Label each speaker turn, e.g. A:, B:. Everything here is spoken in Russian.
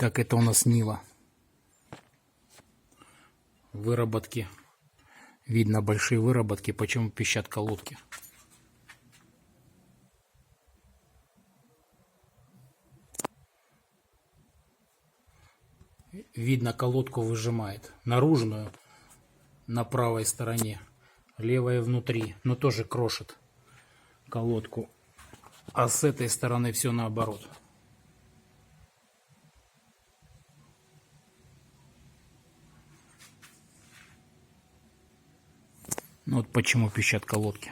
A: как это у нас Нива. Выработки. Видно большие выработки, почему пищат колодки. Видно, колодку выжимает. Наружную на правой стороне, левая внутри, но тоже крошит колодку. А с этой стороны все наоборот. Вот почему пищат колодки.